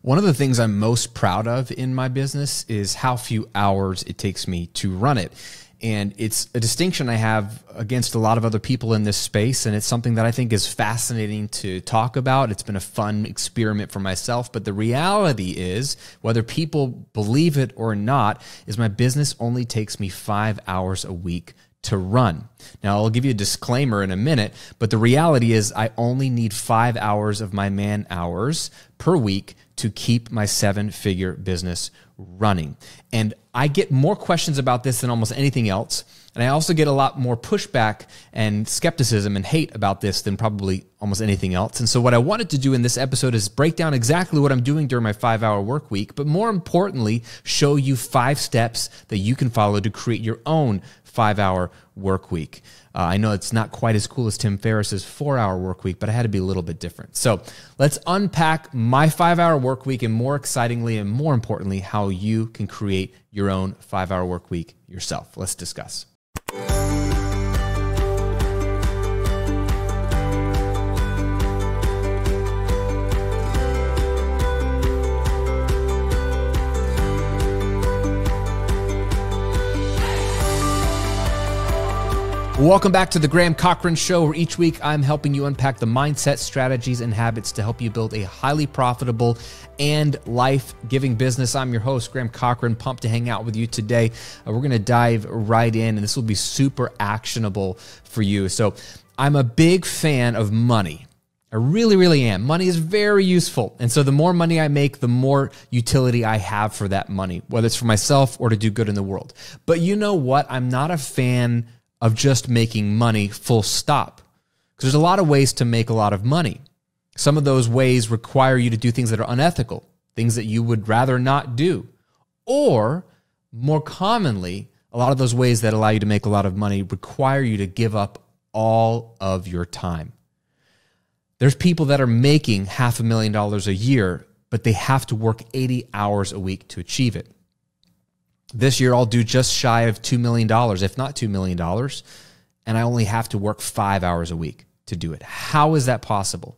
One of the things I'm most proud of in my business is how few hours it takes me to run it. And it's a distinction I have against a lot of other people in this space, and it's something that I think is fascinating to talk about. It's been a fun experiment for myself, but the reality is, whether people believe it or not, is my business only takes me 5 hours a week to run. Now, I'll give you a disclaimer in a minute, but the reality is I only need 5 hours of my man hours per week to keep my 7-figure business running. And I get more questions about this than almost anything else. And I also get a lot more pushback and skepticism and hate about this than probably almost anything else. And so what I wanted to do in this episode is break down exactly what I'm doing during my 5-hour work week, but more importantly, show you 5 steps that you can follow to create your own 5-hour work week. I know it's not quite as cool as Tim Ferriss's 4-hour work week, but I had to be a little bit different. So let's unpack my 5-hour work week, and more excitingly and more importantly, how you can create your own 5-hour work week yourself. Let's discuss. Welcome back to the Graham Cochran Show, where each week I'm helping you unpack the mindset, strategies, and habits to help you build a highly profitable and life-giving business. I'm your host, Graham Cochran. Pumped to hang out with you today. We're going to dive right in, and this will be super actionable for you. So I'm a big fan of money. I really, really am. Money is very useful. And so the more money I make, the more utility I have for that money, whether it's for myself or to do good in the world. But you know what? I'm not a fan of just making money, full stop. Because there's a lot of ways to make a lot of money. Some of those ways require you to do things that are unethical, things that you would rather not do. Or, more commonly, a lot of those ways that allow you to make a lot of money require you to give up all of your time. There's people that are making $500,000 a year, but they have to work 80 hours a week to achieve it. This year, I'll do just shy of $2 million, if not $2 million, and I only have to work 5 hours a week to do it. How is that possible?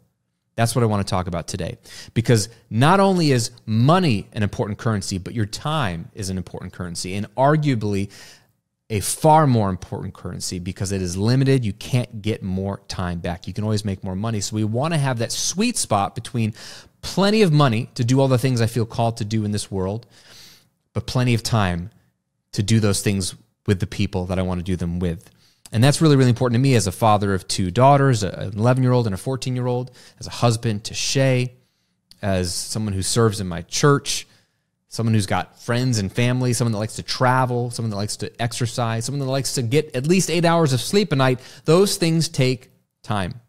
That's what I want to talk about today, because not only is money an important currency, but your time is an important currency, and arguably a far more important currency because it is limited. You can't get more time back. You can always make more money. So we want to have that sweet spot between plenty of money to do all the things I feel called to do in this world, but plenty of time to do those things with the people that I want to do them with. And that's really, really important to me as a father of 2 daughters, an 11-year-old and a 14-year-old, as a husband to Shay, as someone who serves in my church, someone who's got friends and family, someone that likes to travel, someone that likes to exercise, someone that likes to get at least 8 hours of sleep a night. Those things take time.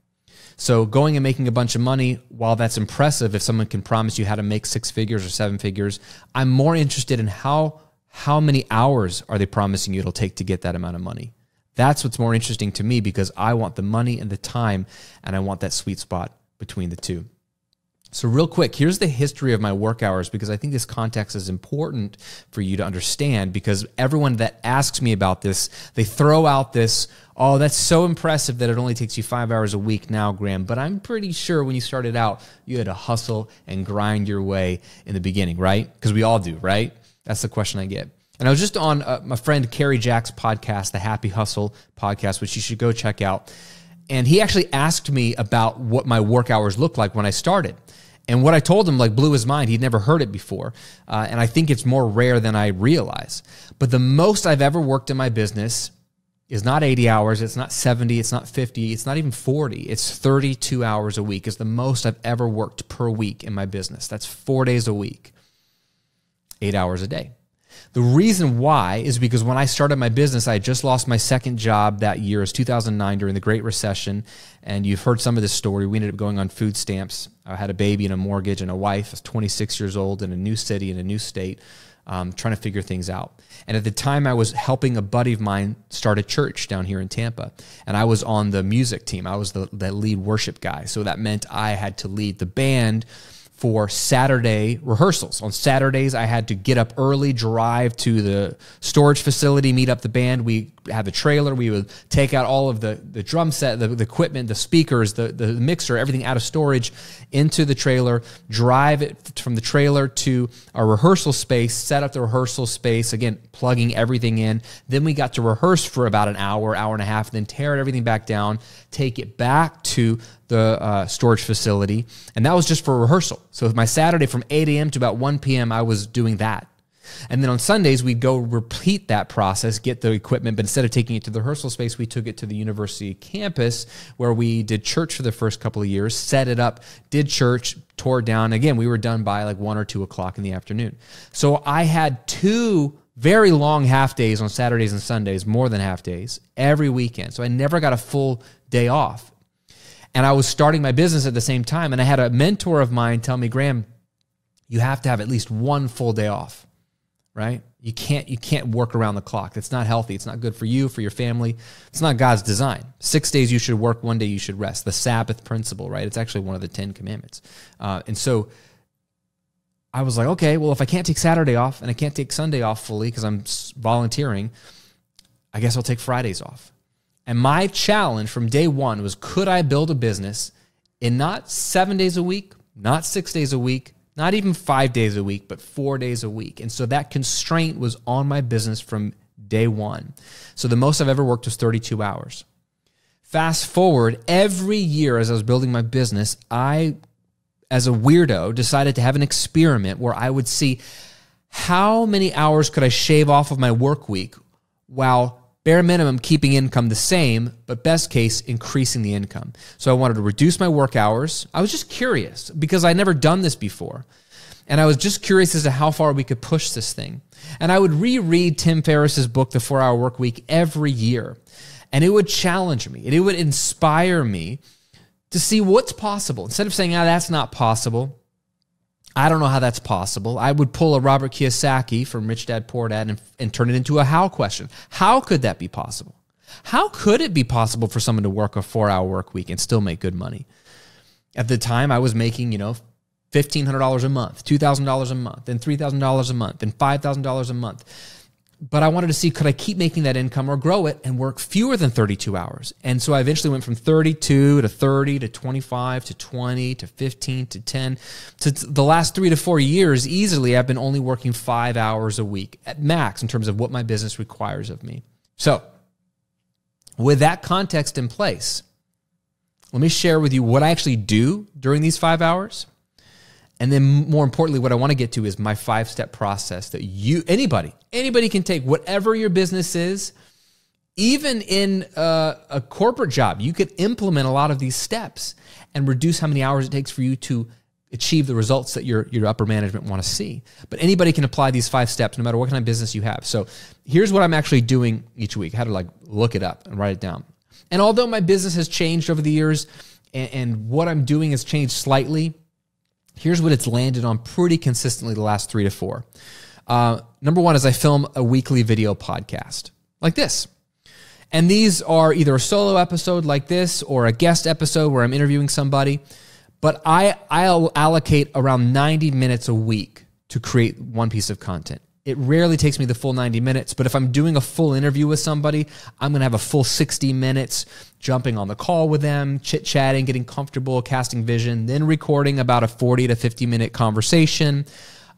So going and making a bunch of money, while that's impressive, if someone can promise you how to make 6 figures or 7 figures, I'm more interested in how many hours are they promising you it'll take to get that amount of money. That's what's more interesting to me, because I want the money and the time, and I want that sweet spot between the two. So real quick, here's the history of my work hours, because I think this context is important for you to understand, because everyone that asks me about this, they throw out this, oh, that's so impressive that it only takes you 5 hours a week now, Graham. But I'm pretty sure when you started out, you had to hustle and grind your way in the beginning, right? Because we all do, right? That's the question I get. And I was just on my friend Kerry Jack's podcast, the Happy Hustle podcast, which you should go check out. And he actually asked me about what my work hours looked like when I started. And what I told him blew his mind. He'd never heard it before. And I think it's more rare than I realize. But the most I've ever worked in my business is not 80 hours. It's not 70. It's not 50. It's not even 40. It's 32 hours a week is the most I've ever worked per week in my business. That's 4 days a week, 8 hours a day. The reason why is because when I started my business, I had just lost my second job that year. It was 2009 during the Great Recession. And you've heard some of this story. We ended up going on food stamps. I had a baby and a mortgage and a wife. I was 26 years old in a new city, in a new state, trying to figure things out. And at the time, I was helping a buddy of mine start a church down here in Tampa. And I was on the music team. I was the lead worship guy. So that meant I had to lead the band for Saturday rehearsals. On Saturdays, I had to get up early, drive to the storage facility, meet up the band. We have the trailer. We would take out all of the drum set, the equipment, the speakers, the mixer, everything out of storage into the trailer, drive it from the trailer to our rehearsal space, set up the rehearsal space, again, plugging everything in. Then we got to rehearse for about an hour, hour and a half, then tear everything back down, take it back to the storage facility. And that was just for rehearsal. So my Saturday from 8 a.m. to about 1 p.m., I was doing that. And then on Sundays, we'd go repeat that process, get the equipment, but instead of taking it to the rehearsal space, we took it to the university campus where we did church for the first couple of years, set it up, did church, tore it down. Again, we were done by like 1 or 2 o'clock in the afternoon. So I had 2 very long half days on Saturdays and Sundays, more than half days, every weekend. So I never got a full day off. And I was starting my business at the same time. And I had a mentor of mine tell me, Graham, you have to have at least 1 full day off. Right? You can't work around the clock. It's not healthy. It's not good for you, for your family. It's not God's design. 6 days you should work, 1 day you should rest. The Sabbath principle, right? It's actually one of the 10 commandments. And so I was like, okay, well, if I can't take Saturday off and I can't take Sunday off fully because I'm volunteering, I guess I'll take Fridays off. And my challenge from day one was, could I build a business in not 7 days a week, not 6 days a week, not even 5 days a week, but 4 days a week. And so that constraint was on my business from day one. So the most I've ever worked was 32 hours. Fast forward, every year as I was building my business, I, as a weirdo, decided to have an experiment where I would see how many hours could I shave off of my work week while bare minimum keeping income the same, but best case, increasing the income. So I wanted to reduce my work hours. I was just curious because I'd never done this before. And I was just curious as to how far we could push this thing. And I would reread Tim Ferriss's book, The 4 Hour Workweek, every year. And it would challenge me. And it would inspire me to see what's possible. Instead of saying, that's not possible, I don't know how that's possible, I would pull a Robert Kiyosaki from Rich Dad, Poor Dad and turn it into a how question. How could that be possible? How could it be possible for someone to work a 4-hour work week and still make good money? At the time, I was making, $1,500 a month, $2,000 a month, and $3,000 a month, and $5,000 a month. But I wanted to see, could I keep making that income or grow it and work fewer than 32 hours? And so I eventually went from 32 to 30 to 25 to 20 to 15 to 10. To the last 3 to 4 years, easily, I've been only working 5 hours a week at max in terms of what my business requires of me. So with that context in place, let me share with you what I actually do during these 5 hours. And then more importantly, what I want to get to is my 5-step process that anybody can take, whatever your business is. Even in a corporate job, you could implement a lot of these steps and reduce how many hours it takes for you to achieve the results that your upper management want to see. But anybody can apply these 5 steps no matter what kind of business you have. So here's what I'm actually doing each week. I had to look it up and write it down. And although my business has changed over the years and what I'm doing has changed slightly, here's what it's landed on pretty consistently the last 3 to 4. Number one is I film a weekly video podcast like this. And these are either a solo episode like this or a guest episode where I'm interviewing somebody. But I'll allocate around 90 minutes a week to create one piece of content. It rarely takes me the full 90 minutes, but if I'm doing a full interview with somebody, I'm going to have a full 60 minutes jumping on the call with them, chit-chatting, getting comfortable, casting vision, then recording about a 40 to 50-minute conversation.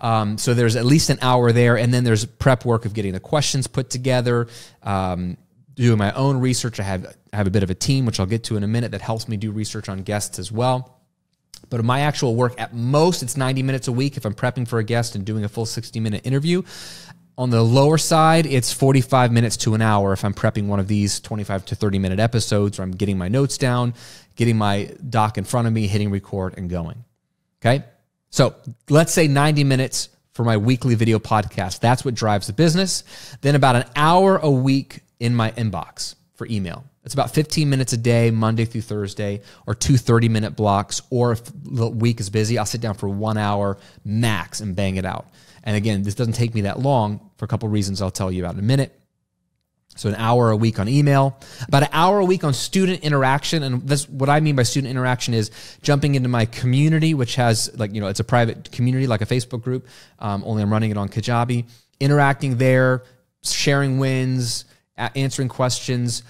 So there's at least an hour there, and then there's prep work of getting the questions put together, doing my own research. I have a bit of a team, which I'll get to in a minute, that helps me do research on guests as well. But my actual work, at most, it's 90 minutes a week if I'm prepping for a guest and doing a full 60-minute interview. On the lower side, it's 45 minutes to an hour if I'm prepping one of these 25 to 30-minute episodes where I'm getting my notes down, getting my doc in front of me, hitting record, and going. Okay? So let's say 90 minutes for my weekly video podcast. That's what drives the business. Then about an hour a week in my inbox for email. It's about 15 minutes a day, Monday through Thursday, or 2 30-minute blocks. Or if the week is busy, I'll sit down for 1 hour max and bang it out. And again, this doesn't take me that long for a couple of reasons I'll tell you about in a minute. So an hour a week on email, about an hour a week on student interaction. And that's what I mean by student interaction is jumping into my community, which has it's a private community like a Facebook group. Only I'm running it on Kajabi, interacting there, sharing wins, answering questions,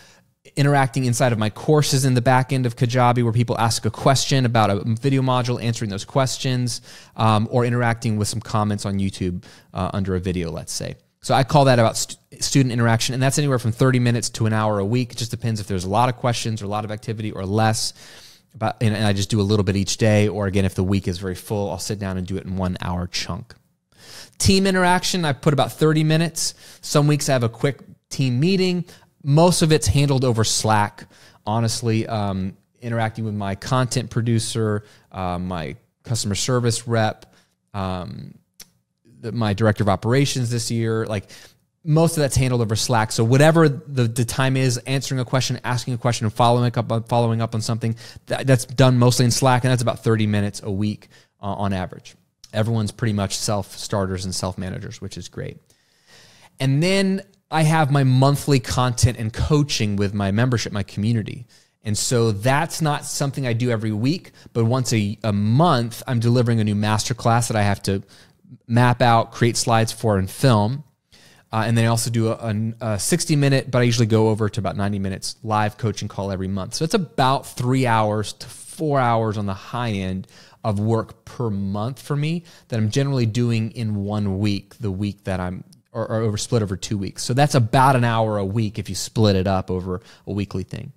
interacting inside of my courses in the back end of Kajabi where people ask a question about a video module, answering those questions, or interacting with some comments on YouTube under a video, let's say. So I call that about student interaction, and that's anywhere from 30 minutes to an hour a week. It just depends if there's a lot of questions or a lot of activity or less. And I just do a little bit each day, or again, if the week is very full, I'll sit down and do it in 1 hour chunk. Team interaction, I put about 30 minutes. Some weeks I have a quick team meeting. Most of it's handled over Slack, honestly, interacting with my content producer, my customer service rep, my director of operations this year. Like, most of that's handled over Slack. So whatever the time is, answering a question, asking a question, and following up on something, that's done mostly in Slack, and that's about 30 minutes a week on average. Everyone's pretty much self-starters and self-managers, which is great. And then I have my monthly content and coaching with my membership, my community. And so that's not something I do every week, but once a month, I'm delivering a new masterclass that I have to map out, create slides for, and film. And then I also do a 60-minute, but I usually go over to about 90 minutes live coaching call every month. So it's about 3 hours to 4 hours on the high end of work per month for me that I'm generally doing in 1 week, the week that I'm, or split over 2 weeks. So that's about an hour a week if you split it up over a weekly thing.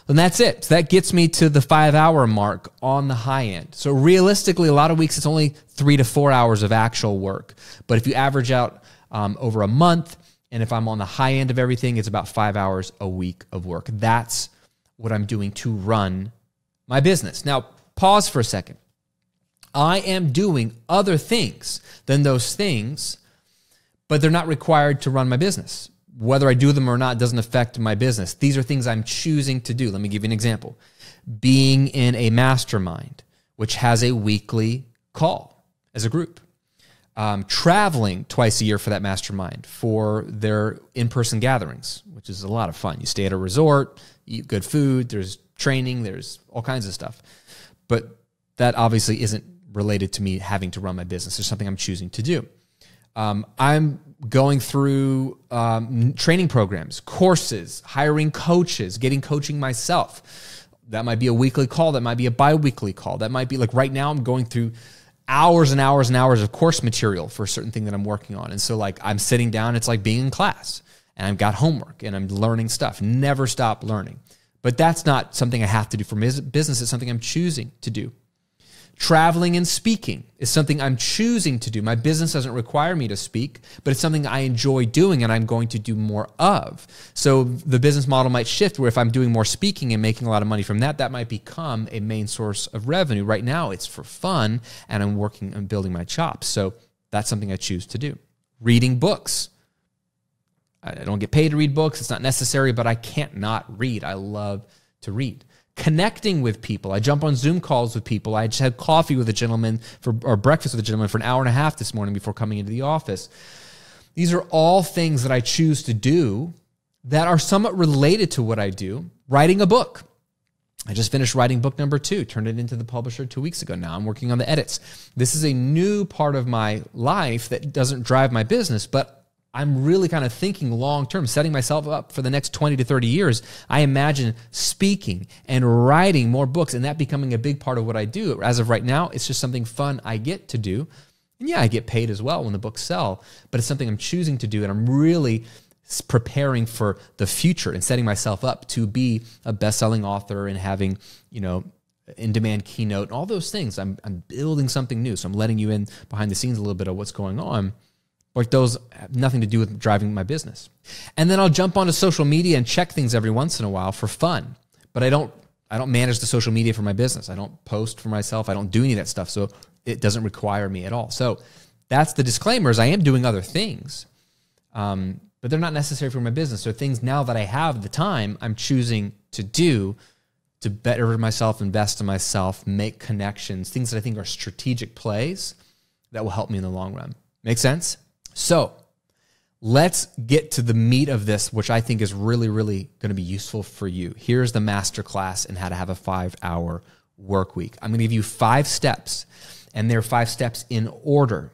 And that's it. So that gets me to the 5-hour mark on the high end. So realistically, a lot of weeks it's only 3 to 4 hours of actual work. But if you average out over a month, and if I'm on the high end of everything, it's about 5 hours a week of work. That's what I'm doing to run my business. Now, pause for a second. I am doing other things than those things, but they're not required to run my business. Whether I do them or not doesn't affect my business. These are things I'm choosing to do. Let me give you an example. Being in a mastermind, which has a weekly call as a group. Traveling twice a year for that mastermind for their in-person gatherings, which is a lot of fun. You stay at a resort, you eat good food, there's training, there's all kinds of stuff. But that obviously isn't related to me having to run my business. There's something I'm choosing to do. I'm going through training programs, courses, hiring coaches, getting coaching myself. That might be a weekly call. That might be a bi-weekly call. That might be like right now I'm going through hours and hours and hours of course material for a certain thing that I'm working on. And so like I'm sitting down, it's like being in class and I've got homework and I'm learning stuff. Never stop learning. But that's not something I have to do for business. It's something I'm choosing to do. Traveling and speaking is something I'm choosing to do. My business doesn't require me to speak, but it's something I enjoy doing and I'm going to do more of. So the business model might shift where if I'm doing more speaking and making a lot of money from that, that might become a main source of revenue. Right now, it's for fun and I'm working on building my chops. So that's something I choose to do. Reading books. I don't get paid to read books. It's not necessary, but I can't not read. I love to read. Connecting with people. I jump on Zoom calls with people. I just had coffee with a gentleman or breakfast with a gentleman for an hour and a half this morning before coming into the office. These are all things that I choose to do that are somewhat related to what I do. Writing a book. I just finished writing book number 2, turned it into the publisher 2 weeks ago. Now I'm working on the edits. This is a new part of my life that doesn't drive my business, but I'm really kind of thinking long-term, setting myself up for the next 20 to 30 years. I imagine speaking and writing more books and that becoming a big part of what I do. As of right now, it's just something fun I get to do. And yeah, I get paid as well when the books sell, but it's something I'm choosing to do. And I'm really preparing for the future and setting myself up to be a best-selling author and having, in-demand keynote and all those things. I'm building something new. So I'm letting you in behind the scenes a little bit of what's going on. Like those have nothing to do with driving my business. And then I'll jump onto social media and check things every once in a while for fun. But I don't manage the social media for my business. I don't post for myself. I don't do any of that stuff. So it doesn't require me at all. So that's the disclaimers. I am doing other things, but they're not necessary for my business. So things now that I have the time, I'm choosing to do to better myself, invest in myself, make connections, things that I think are strategic plays that will help me in the long run. Make sense? So let's get to the meat of this, which I think is really, really going to be useful for you. Here's the masterclass in how to have a 5-hour work week. I'm going to give you 5 steps, and they're 5 steps in order.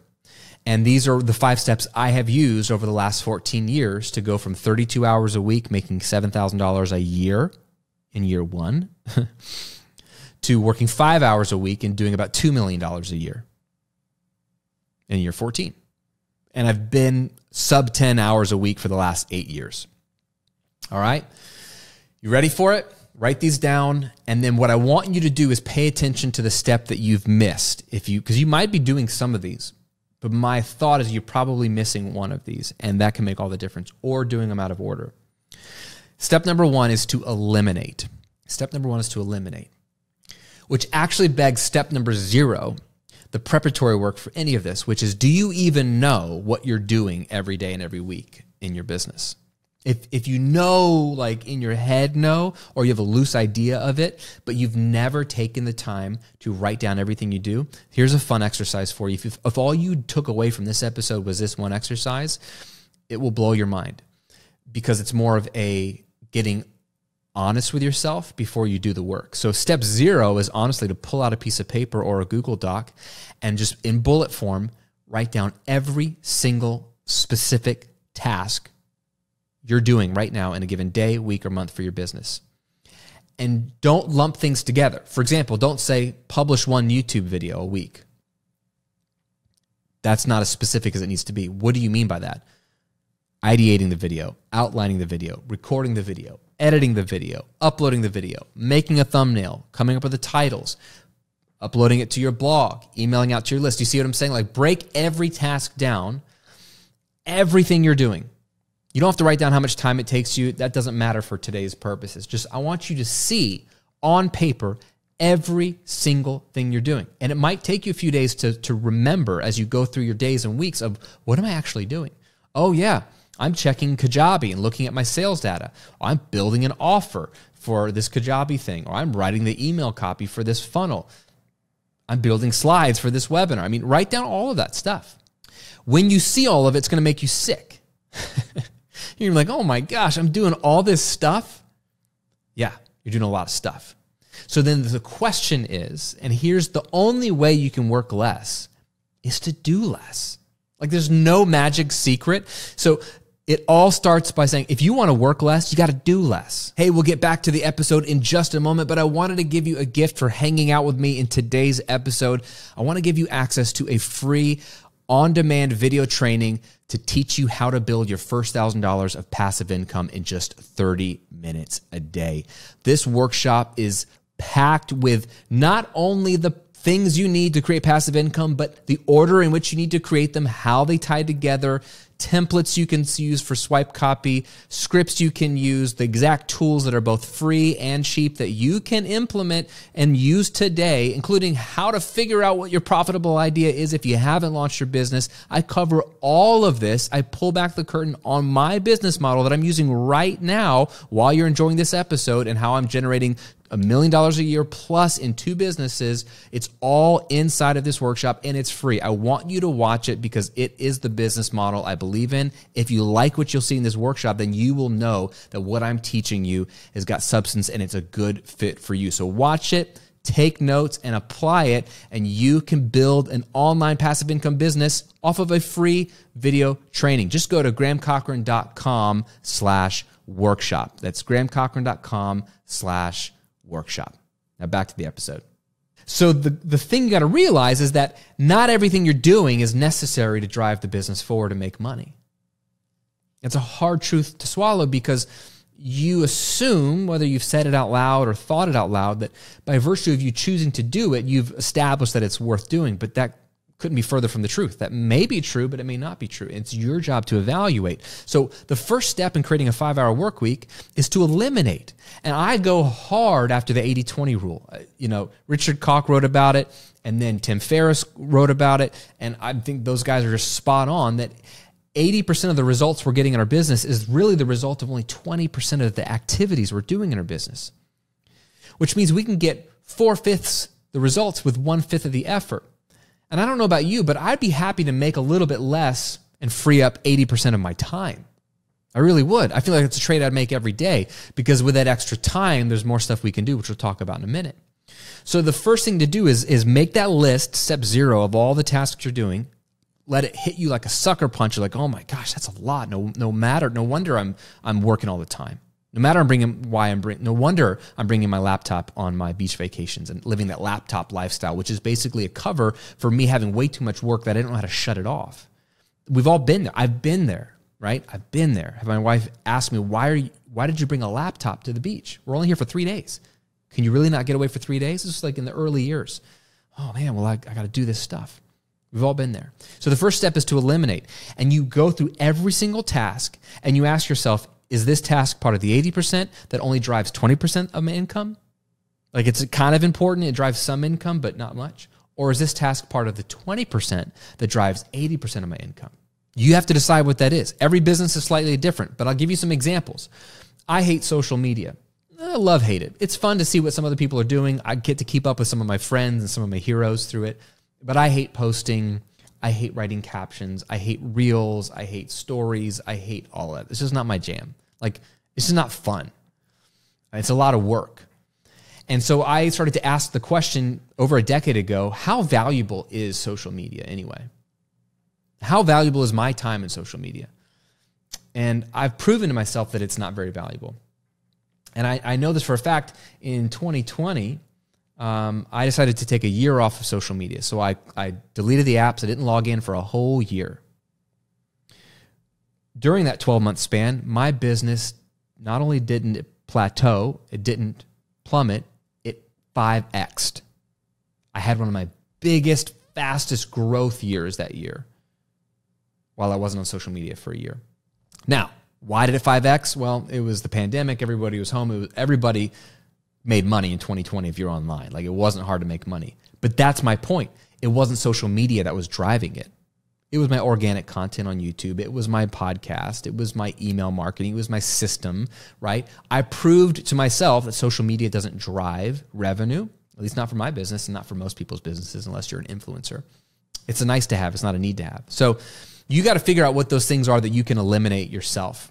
And these are the 5 steps I have used over the last 14 years to go from 32 hours a week, making $7,000 a year in year 1, to working 5 hours a week and doing about $2 million a year in year 14. And I've been sub 10 hours a week for the last 8 years. All right. You ready for it? Write these down. And then what I want you to do is pay attention to the step that you've missed. Because you might be doing some of these, but my thought is you're probably missing one of these, and that can make all the difference, or doing them out of order. Step number 1 is to eliminate. Step number 1 is to eliminate, which actually begs step number 0, the preparatory work for any of this, which is, do you even know what you're doing every day and every week in your business? If you know, like in your head know, or you have a loose idea of it, but you've never taken the time to write down everything you do, here's a fun exercise for you. If all you took away from this episode was this one exercise, it will blow your mind, because it's more of a getting honest with yourself before you do the work. So step 0 is honestly to pull out a piece of paper or a Google Doc and just in bullet form, write down every single specific task you're doing right now in a given day, week, or month for your business. And don't lump things together. For example, don't say publish 1 YouTube video a week. That's not as specific as it needs to be. What do you mean by that? Ideating the video, outlining the video, recording the video, editing the video, uploading the video, making a thumbnail, coming up with the titles, uploading it to your blog, emailing out to your list. You see what I'm saying? Like, break every task down, everything you're doing. You don't have to write down how much time it takes you. That doesn't matter for today's purposes. Just, I want you to see on paper every single thing you're doing. And it might take you a few days to remember as you go through your days and weeks of, what am I actually doing? Oh yeah, I'm checking Kajabi and looking at my sales data. I'm building an offer for this Kajabi thing, or I'm writing the email copy for this funnel. I'm building slides for this webinar. I mean, write down all of that stuff. When you see all of it, it's going to make you sick. You're like, oh my gosh, I'm doing all this stuff. Yeah, you're doing a lot of stuff. So then the question is, and here's the only way you can work less, is to do less. Like, there's no magic secret. So it all starts by saying, if you want to work less, you got to do less. Hey, we'll get back to the episode in just a moment, but I wanted to give you a gift for hanging out with me in today's episode. I want to give you access to a free on-demand video training to teach you how to build your first $1,000 of passive income in just 30 minutes a day. This workshop is packed with not only the things you need to create passive income, but the order in which you need to create them, how they tie together, templates you can use for swipe copy, scripts you can use, the exact tools that are both free and cheap that you can implement and use today, including how to figure out what your profitable idea is if you haven't launched your business. I cover all of this. I pull back the curtain on my business model that I'm using right now while you're enjoying this episode, and how I'm generating $1 million a year plus in 2 businesses. It's all inside of this workshop, and it's free. I want you to watch it because it is the business model I believe in. If you like what you'll see in this workshop, then you will know that what I'm teaching you has got substance and it's a good fit for you. So watch it, take notes, and apply it, and you can build an online passive income business off of a free video training. Just go to grahamcochran.com/workshop. That's grahamcochran.com/workshop. Now back to the episode. So the thing you got to realize is that not everything you're doing is necessary to drive the business forward and make money. It's a hard truth to swallow, because you assume, whether you've said it out loud or thought it out loud, that by virtue of you choosing to do it, you've established that it's worth doing. But that couldn't be further from the truth. That may be true, but it may not be true. It's your job to evaluate. So the first step in creating a 5-hour work week is to eliminate. And I go hard after the 80-20 rule. Richard Koch wrote about it, and then Tim Ferriss wrote about it. And I think those guys are just spot on, that 80% of the results we're getting in our business is really the result of only 20% of the activities we're doing in our business, which means we can get 4/5 the results with 1/5 of the effort. And I don't know about you, but I'd be happy to make a little bit less and free up 80% of my time. I really would. I feel like it's a trade I'd make every day, because with that extra time, there's more stuff we can do, which we'll talk about in a minute. So the first thing to do is make that list, step 0, of all the tasks you're doing. let it hit you like a sucker punch. You're like, oh my gosh, that's a lot. No wonder I'm working all the time. No wonder I'm bringing my laptop on my beach vacations and living that laptop lifestyle, which is basically a cover for me having way too much work that I didn't know how to shut it off. We've all been there. I've been there, right? I've been there. My wife asked me, why did you bring a laptop to the beach? We're only here for 3 days. Can you really not get away for 3 days? This is like in the early years. Oh man, well, I got to do this stuff. We've all been there. So the first step is to eliminate. And you go through every single task and you ask yourself, is this task part of the 80% that only drives 20% of my income? Like it's kind of important, it drives some income, but not much. Or is this task part of the 20% that drives 80% of my income? You have to decide what that is. Every business is slightly different, but I'll give you some examples. I hate social media. I hate it. It's fun to see what some other people are doing. I get to keep up with some of my friends and some of my heroes through it. But I hate posting. I hate writing captions. I hate reels. I hate stories. I hate all of that. It's just not my jam. Like, it's just not fun. It's a lot of work. And so I started to ask the question over a decade ago, how valuable is social media anyway? How valuable is my time in social media? And I've proven to myself that it's not very valuable. And I know this for a fact. In 2020, I decided to take a year off of social media. So I deleted the apps. I didn't log in for a whole year. During that 12-month span, my business not only didn't plateau, it didn't plummet, it 5x'd. I had one of my biggest, fastest growth years that year while I wasn't on social media for a year. Now, why did it 5x? Well, it was the pandemic. Everybody was home. Everybody made money in 2020 if you're online. Like, it wasn't hard to make money. But that's my point. It wasn't social media that was driving it. It was my organic content on YouTube. It was my podcast. It was my email marketing. It was my system, right? I proved to myself that social media doesn't drive revenue, at least not for my business and not for most people's businesses unless you're an influencer. It's a nice to have. It's not a need to have. So you got to figure out what those things are that you can eliminate yourself.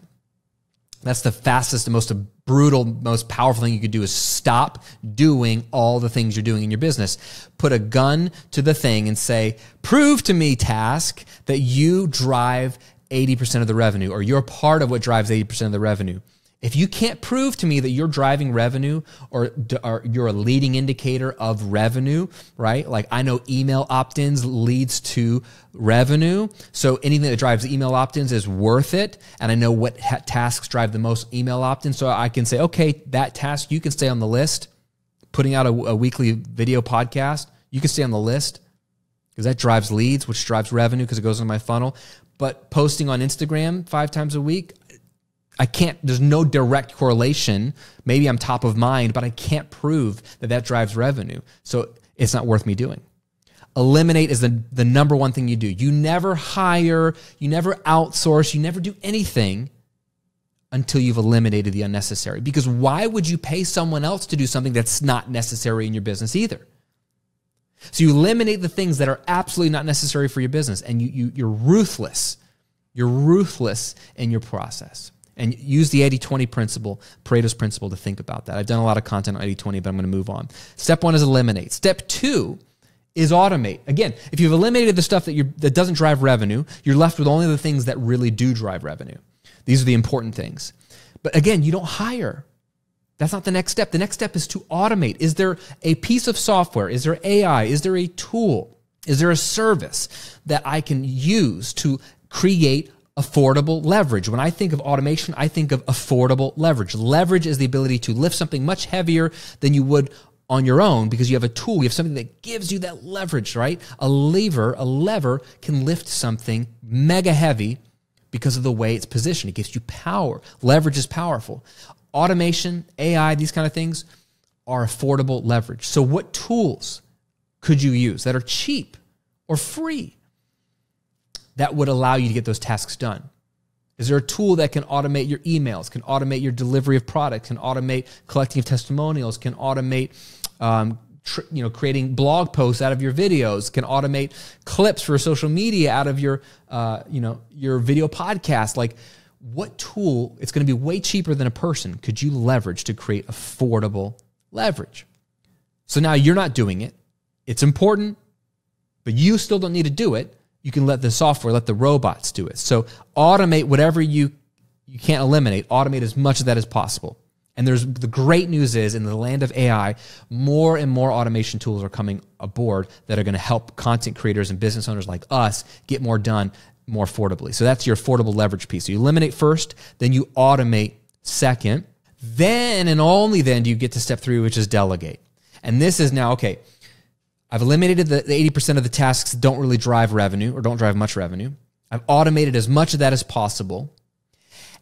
That's the fastest, the most brutal, most powerful thing you could do is stop doing all the things you're doing in your business. Put a gun to the thing and say, prove to me, task, that you drive 80% of the revenue, or you're part of what drives 80% of the revenue. If you can't prove to me that you're driving revenue or you're a leading indicator of revenue, right? Like, I know email opt-ins leads to revenue. So anything that drives email opt-ins is worth it. And I know what tasks drive the most email opt-ins. So I can say, okay, that task, you can stay on the list. Putting out a weekly video podcast, you can stay on the list because that drives leads, which drives revenue because it goes in my funnel. But posting on Instagram 5 times a week, there's no direct correlation. Maybe I'm top of mind, but I can't prove that that drives revenue. So it's not worth me doing. Eliminate is the number one thing you do. You never hire, you never outsource, you never do anything until you've eliminated the unnecessary. Because why would you pay someone else to do something that's not necessary in your business either? So you eliminate the things that are absolutely not necessary for your business, and you're ruthless. You're ruthless in your process. And use the 80-20 principle, Pareto's principle, to think about that. I've done a lot of content on 80-20, but I'm going to move on. Step 1 is eliminate. Step 2 is automate. Again, if you've eliminated the stuff that doesn't drive revenue, you're left with only the things that really do drive revenue. These are the important things. But again, you don't hire. That's not the next step. The next step is to automate. Is there a piece of software? Is there AI? Is there a tool? Is there a service that I can use to create affordable leverage? When I think of automation, I think of affordable leverage. Leverage is the ability to lift something much heavier than you would on your own because you have a tool, you have something that gives you that leverage, right? A lever can lift something mega heavy because of the way it's positioned. It gives you power. Leverage is powerful. Automation, AI, these kind of things are affordable leverage. So what tools could you use that are cheap or free that would allow you to get those tasks done? Is there a tool that can automate your emails, can automate your delivery of products, can automate collecting of testimonials, can automate creating blog posts out of your videos, can automate clips for social media out of your video podcast? Like, what tool, it's going to be way cheaper than a person, could you leverage to create affordable leverage? So now you're not doing it. It's important, but you still don't need to do it. you can let the software, let the robots do it. So automate whatever you can't eliminate, automate as much of that as possible. And the great news is, in the land of AI, more and more automation tools are coming aboard that are going to help content creators and business owners like us get more done more affordably. So that's your affordable leverage piece. So you eliminate first, then you automate second. Then and only then do you get to step 3, which is delegate. And this is now, okay, I've eliminated the 80% of the tasks that don't really drive revenue or don't drive much revenue. I've automated as much of that as possible.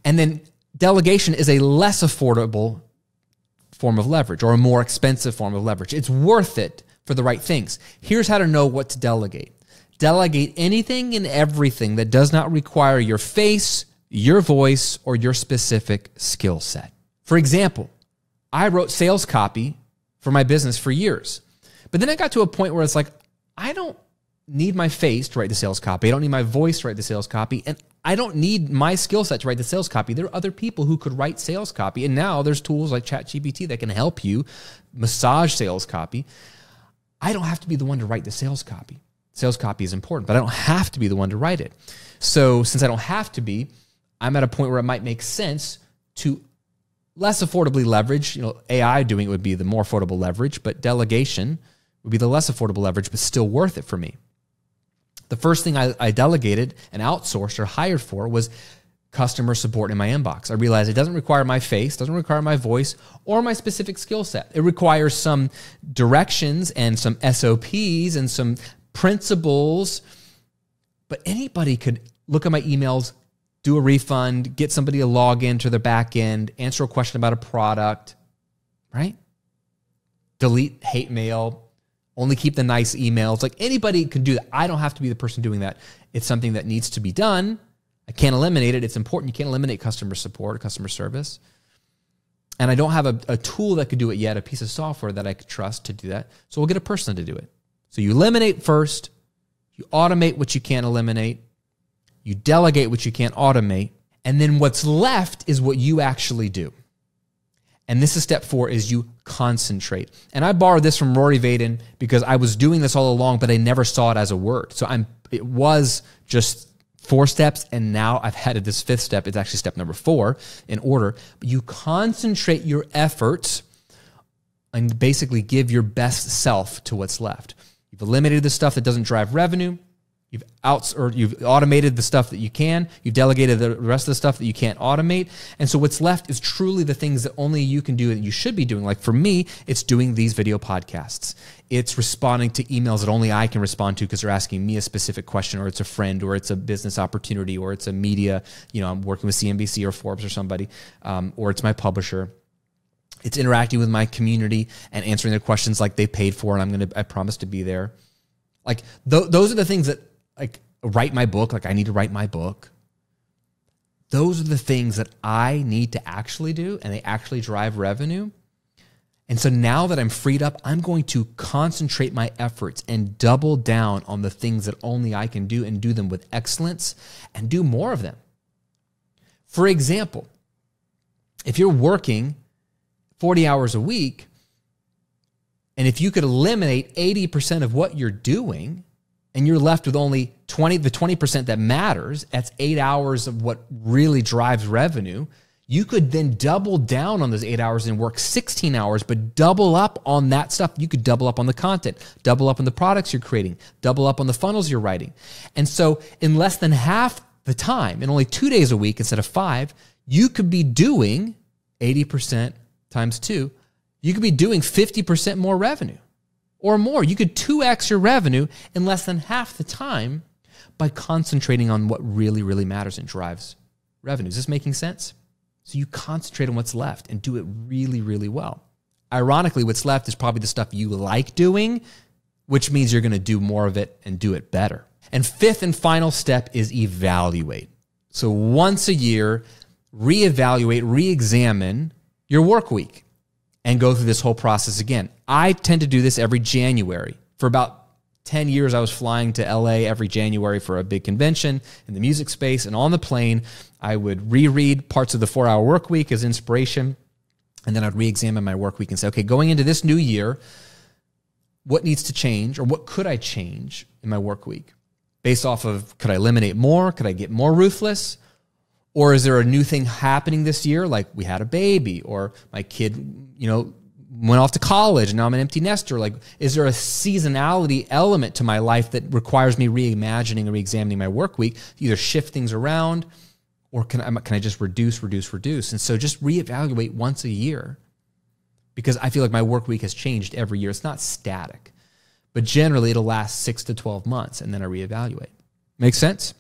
And then delegation is a less affordable form of leverage or a more expensive form of leverage. It's worth it for the right things. Here's how to know what to delegate. Delegate anything and everything that does not require your face, your voice, or your specific skill set. For example, I wrote sales copy for my business for years. But then I got to a point where it's like, I don't need my face to write the sales copy. I don't need my voice to write the sales copy. And I don't need my skill set to write the sales copy. There are other people who could write sales copy. And now there's tools like ChatGPT that can help you massage sales copy. I don't have to be the one to write the sales copy. Sales copy is important, but I don't have to be the one to write it. So since I don't have to be, I'm at a point where it might make sense to less affordably leverage. AI doing it would be the more affordable leverage, but delegation would be the less affordable leverage, but still worth it for me. The first thing I delegated and outsourced or hired for was customer support in my inbox. I realized it doesn't require my face, doesn't require my voice, or my specific skill set. It requires some directions and some SOPs and some principles, but anybody could look at my emails, do a refund, get somebody to log into their back end, answer a question about a product, right? Delete hate mail, only keep the nice emails. Like, anybody can do that. I don't have to be the person doing that. It's something that needs to be done. I can't eliminate it. It's important. You can't eliminate customer support or customer service. And I don't have a tool that could do it yet, a piece of software that I could trust to do that. So we'll get a person to do it. So you eliminate first, you automate what you can't eliminate, you delegate what you can't automate, and then what's left is what you actually do. And this is step 4, is you concentrate. And I borrowed this from Rory Vaden because I was doing this all along, but I never saw it as a word. So it was just 4 steps, and now I've added this 5th step. It's actually step number 4 in order. But you concentrate your efforts and basically give your best self to what's left. You've eliminated the stuff that doesn't drive revenue. You've automated the stuff that you can. You've delegated the rest of the stuff that you can't automate. And so what's left is truly the things that only you can do and you should be doing. Like for me, it's doing these video podcasts. It's responding to emails that only I can respond to because they're asking me a specific question, or it's a friend, or it's a business opportunity, or it's a media, I'm working with CNBC or Forbes or somebody, or it's my publisher. It's interacting with my community and answering their questions like they paid for, and I promise to be there. Like those are the things that, like, write my book. Like, I need to write my book. Those are the things that I need to actually do, and they actually drive revenue. And so now that I'm freed up, I'm going to concentrate my efforts and double down on the things that only I can do, and do them with excellence, and do more of them. For example, if you're working 40 hours a week, and if you could eliminate 80% of what you're doing, and you're left with only the 20% that matters, that's 8 hours of what really drives revenue, you could then double down on those 8 hours and work 16 hours, but double up on that stuff. You could double up on the content, double up on the products you're creating, double up on the funnels you're writing. And so in less than half the time, in only 2 days a week instead of 5, you could be doing 80% times 2. You could be doing 50% more revenue. Or more. You could 2x your revenue in less than half the time by concentrating on what really, really matters and drives revenue. Is this making sense? So you concentrate on what's left and do it really, really well. Ironically, what's left is probably the stuff you like doing, which means you're going to do more of it and do it better. And 5th and final step is evaluate. So once a year, reevaluate, re-examine your work week and go through this whole process again. I tend to do this every January. For about 10 years, I was flying to LA every January for a big convention in the music space. And on the plane, I would reread parts of the 4-Hour Workweek as inspiration. And then I'd re-examine my work week and say, okay, going into this new year, what needs to change, or what could I change in my work week based off of, could I eliminate more? Could I get more ruthless? Or is there a new thing happening this year? Like we had a baby, or my kid, went off to college and now I'm an empty nester. Like, is there a seasonality element to my life that requires me reimagining or reexamining my work week to either shift things around, or can I just reduce? And so just reevaluate once a year, because I feel like my work week has changed every year. It's not static, but generally it'll last 6 to 12 months and then I reevaluate. Make sense?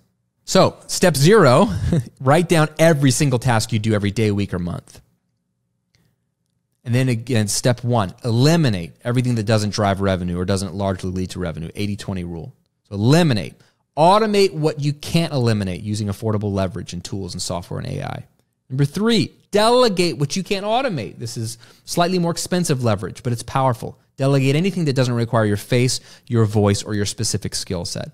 So step 0, write down every single task you do every day, week, or month. And then again, step 1, eliminate everything that doesn't drive revenue or doesn't largely lead to revenue, 80-20 rule. So eliminate. Automate what you can't eliminate using affordable leverage and tools and software and AI. Number 3, delegate what you can't automate. This is slightly more expensive leverage, but it's powerful. Delegate anything that doesn't require your face, your voice, or your specific skill set.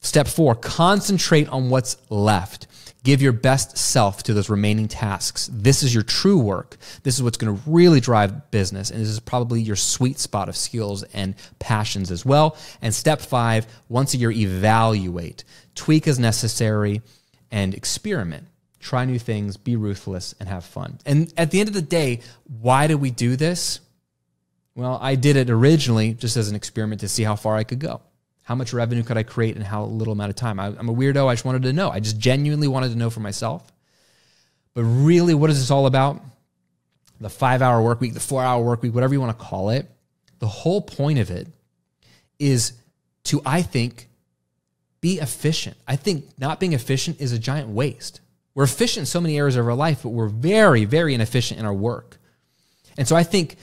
Step 4, concentrate on what's left. Give your best self to those remaining tasks. This is your true work. This is what's going to really drive business. And this is probably your sweet spot of skills and passions as well. And step 5, once a year, evaluate. Tweak as necessary and experiment. Try new things, be ruthless, and have fun. And at the end of the day, why do we do this? Well, I did it originally just as an experiment to see how far I could go. How much revenue could I create in how little amount of time? I'm a weirdo. I just wanted to know. I just genuinely wanted to know for myself. But really, what is this all about? The 5-hour work week, the 4-hour work week, whatever you want to call it. The whole point of it is to, I think, be efficient. I think not being efficient is a giant waste. We're efficient in so many areas of our life, but we're very, very inefficient in our work. And so I think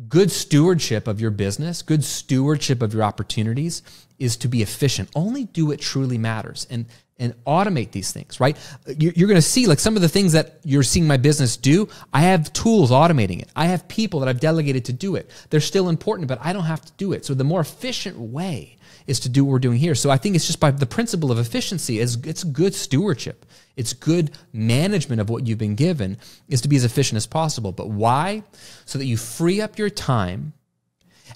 good stewardship of your business, good stewardship of your opportunities is to be efficient. Only do what truly matters and automate these things, right? You're going to see like some of the things that you're seeing my business do. I have tools automating it. I have people that I've delegated to do it. They're still important, but I don't have to do it. So the more efficient way is to do what we're doing here. So I think it's just by the principle of efficiency. It's good stewardship. It's good management of what you've been given is to be as efficient as possible. But why? So that you free up your time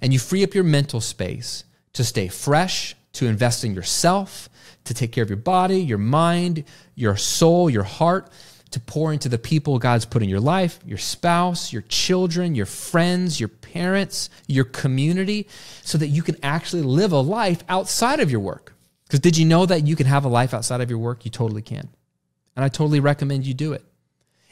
and you free up your mental space to stay fresh, to invest in yourself, to take care of your body, your mind, your soul, your heart, to pour into the people God's put in your life, your spouse, your children, your friends, your parents, your community, so that you can actually live a life outside of your work. Because did you know that you can have a life outside of your work? You totally can. And I totally recommend you do it.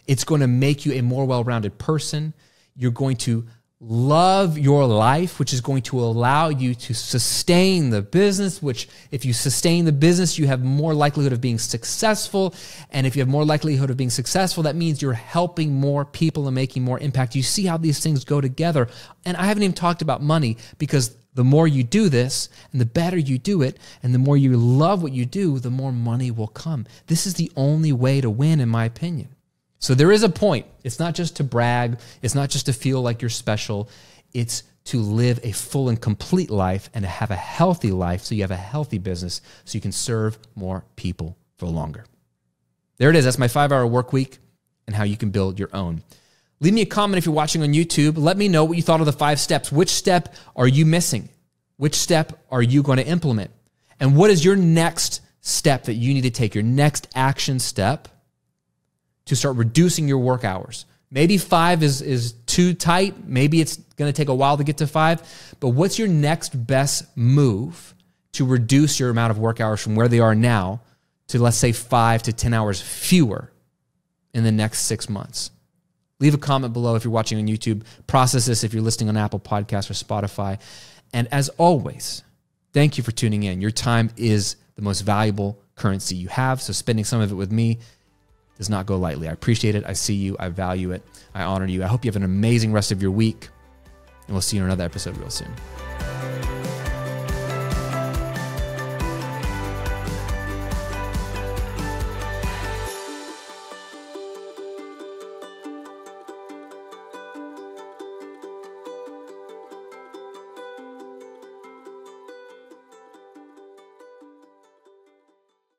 It's going to make you a more well-rounded person. You're going to love your life, which is going to allow you to sustain the business, which if you sustain the business, you have more likelihood of being successful. And if you have more likelihood of being successful, that means you're helping more people and making more impact. You see how these things go together. And I haven't even talked about money, because the more you do this and the better you do it and the more you love what you do, the more money will come. This is the only way to win, in my opinion. So there is a point. It's not just to brag. It's not just to feel like you're special. It's to live a full and complete life and to have a healthy life so you have a healthy business so you can serve more people for longer. There it is. That's my 5-hour work week and how you can build your own. Leave me a comment if you're watching on YouTube. Let me know what you thought of the 5 steps. Which step are you missing? Which step are you going to implement? And what is your next step that you need to take, your next action step to start reducing your work hours? Maybe 5 is too tight. Maybe it's going to take a while to get to 5. But what's your next best move to reduce your amount of work hours from where they are now to, let's say, 5 to 10 hours fewer in the next 6 months? Leave a comment below if you're watching on YouTube. Process this if you're listening on Apple Podcasts or Spotify. And as always, thank you for tuning in. Your time is the most valuable currency you have, so spending some of it with me does not go lightly. I appreciate it. I see you. I value it. I honor you. I hope you have an amazing rest of your week, and we'll see you in another episode real soon.